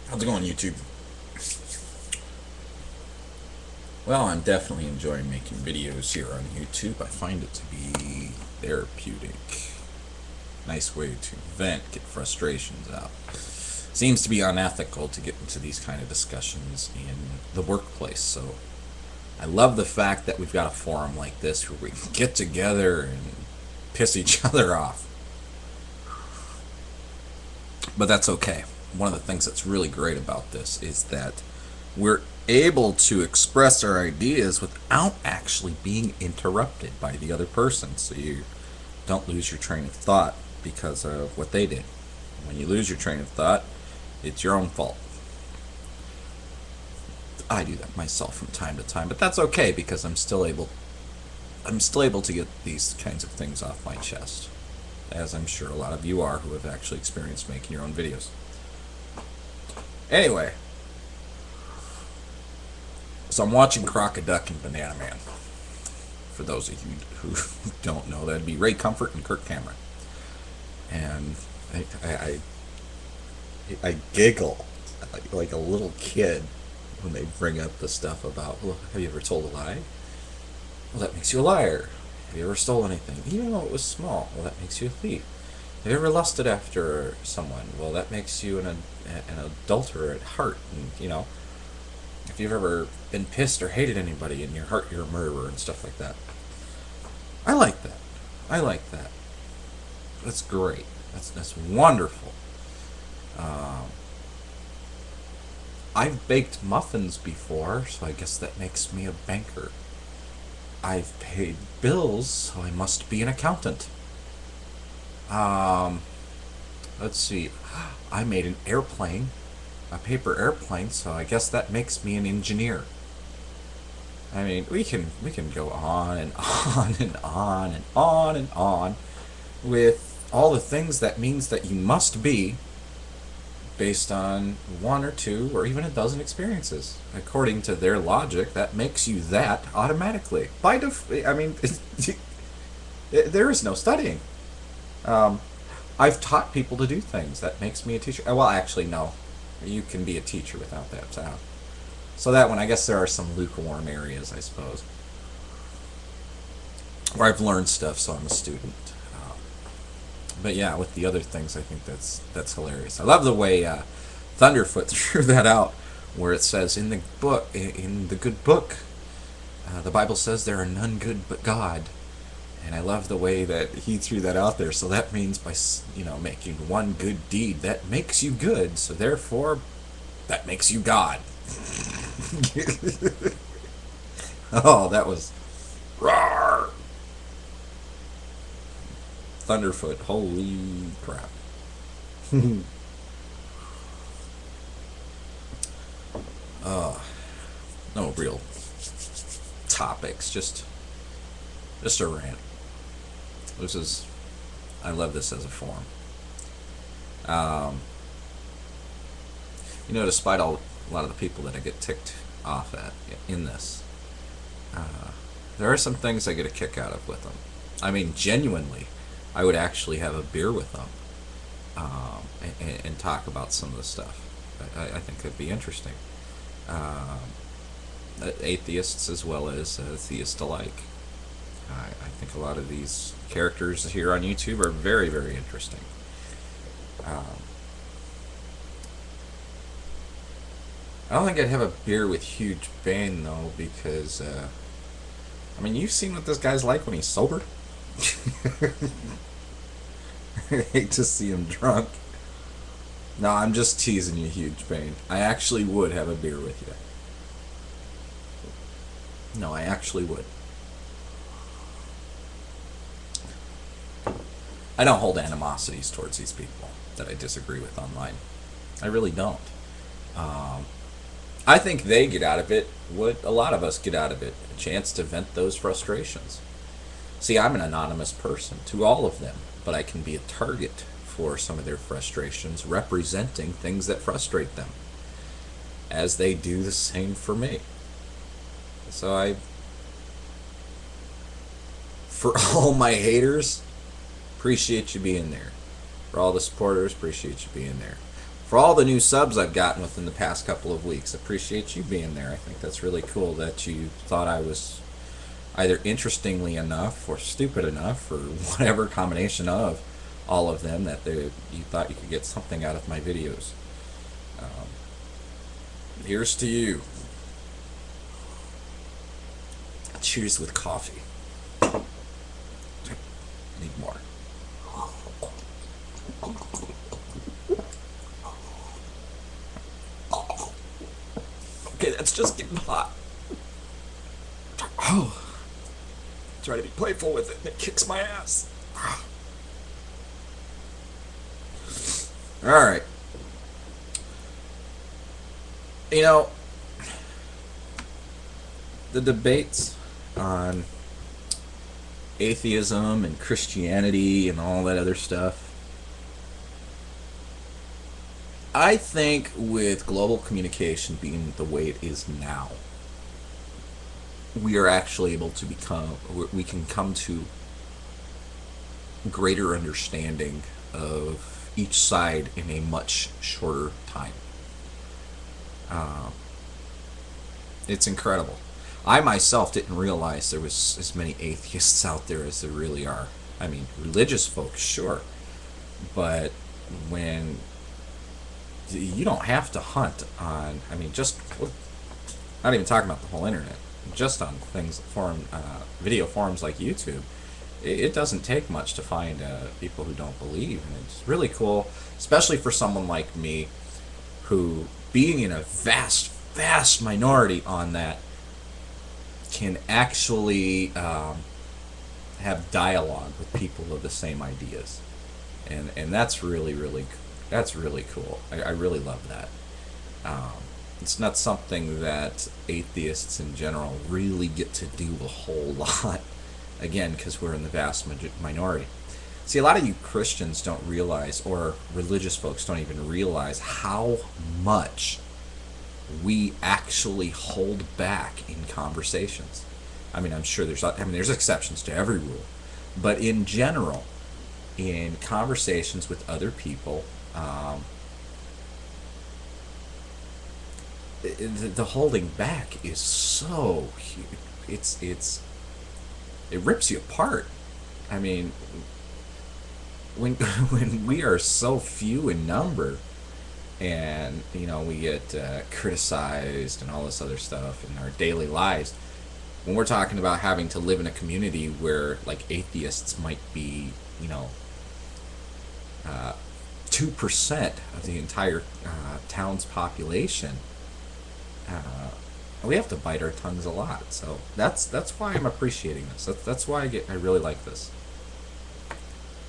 How's it going, YouTube? Well, I'm definitely enjoying making videos here on YouTube. I find it to be therapeutic. Nice way to vent, get frustrations out. Seems to be unethical to get into these kind of discussions in the workplace, so I love the fact that we've got a forum like this where we can get together and piss each other off. But that's okay. One of the things that's really great about this is that we're able to express our ideas without actually being interrupted by the other person. So you don't lose your train of thought because of what they did. When you lose your train of thought, it's your own fault. I do that myself from time to time, but that's okay because I'm still able to get these kinds of things off my chest, as I'm sure a lot of you are who have actually experienced making your own videos. Anyway, so I'm watching Crocoduck and Banana Man. For those of you who don't know, that'd be Ray Comfort and Kirk Cameron. And I giggle like a little kid when they bring up the stuff about, well, have you ever told a lie? Well, that makes you a liar. Have you ever stolen anything? Even though it was small, well, that makes you a thief. Have you ever lusted after someone? Well, that makes you an adulterer at heart. And, if you've ever been pissed or hated anybody in your heart, you're a murderer and stuff like that. I like that. I like that. That's great. That's wonderful. Um, I've baked muffins before, so I guess that makes me a banker. I've paid bills, so I must be an accountant. Um, let's see. I made an airplane, a paper airplane, so I guess that makes me an engineer. I mean, we can go on and on and on and on and on with all the things that means that you must be based on one or two or even a dozen experiences. According to their logic, that makes you that automatically. I mean, there is no studying. Um, I've taught people to do things. That makes me a teacher. Well, actually, no. You can be a teacher without that. So that one, I guess there are some lukewarm areas, I suppose, where I've learned stuff, so I'm a student. But yeah, with the other things, I think that's hilarious. I love the way Thunderfoot threw that out, where it says in the good book, the Bible says there are none good but God. And I love the way that he threw that out there. So that means by making one good deed, that makes you good. So therefore, that makes you God. Oh, that was rawr. Thunderfoot. Holy crap. uh, no real topics. Just a rant. This is. I love this as a forum. Um, despite a lot of the people that I get ticked off at in this, there are some things I get a kick out of with them. I mean, genuinely, I would actually have a beer with them and talk about some of the stuff. I think it'd be interesting. Um, Atheists as well as theists alike. I think a lot of these characters here on YouTube are very, very interesting. Um, I don't think I'd have a beer with Huge Bane though, because I mean, you've seen what this guy's like when he's sober. I hate to see him drunk. No, I'm just teasing you, Huge Bane. I actually would have a beer with you. No, I actually would. I don't hold animosities towards these people that I disagree with online. I really don't. Um, I think they get out of it what a lot of us get out of it, a chance to vent those frustrations. See, I'm an anonymous person to all of them, but I can be a target for some of their frustrations, representing things that frustrate them, as they do the same for me. So for all my haters, appreciate you being there. For all the supporters, appreciate you being there. for all the new subs I've gotten within the past couple of weeks. Appreciate you being there. I think that's really cool that you thought I was either interestingly enough or stupid enough or whatever combination of all of them that you thought you could get something out of my videos. Here's to you. Cheers with coffee. Need more. Okay, that's just getting hot. Oh. Try to be playful with it and it kicks my ass. Alright. You know, the debates on atheism and Christianity and all that other stuff, I think with global communication being the way it is now, we are actually able to we can come to greater understanding of each side in a much shorter time. It's incredible. I myself didn't realize there was as many atheists out there as there really are. I mean, religious folks, sure, but when you don't have to hunt on, I mean, just not even talking about the whole internet, just on things video forums like YouTube, it doesn't take much to find people who don't believe, and it's really cool, especially for someone like me, who, being in a vast minority on that, can actually have dialogue with people of the same ideas, and that's really cool. I really love that. It's not something that atheists in general really get to do a whole lot, again, because we're in the vast minority. See, a lot of you Christians don't realize, or religious folks don't even realize, how much we actually hold back in conversations. I mean, I'm sure there's exceptions to every rule, but in general, in conversations with other people, the holding back is so huge. It rips you apart. I mean, when we are so few in number, and we get criticized and all this other stuff in our daily lives, when we're talking about having to live in a community where like atheists might be 2% of the entire town's population, we have to bite our tongues a lot. So that's why I'm appreciating this. That's why I really like this.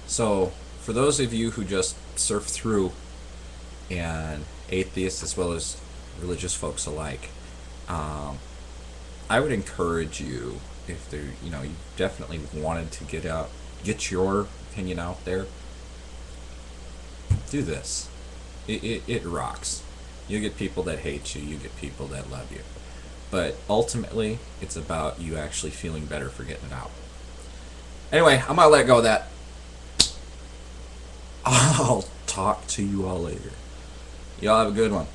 So for those of you who just surf through, and atheists as well as religious folks alike, I would encourage you, if you definitely wanted to get your opinion out there, do this. It rocks. You get people that hate you, you get people that love you, but ultimately it's about you actually feeling better for getting it out. Anyway, I'm gonna let go of that. I'll talk to you all later. Y'all have a good one.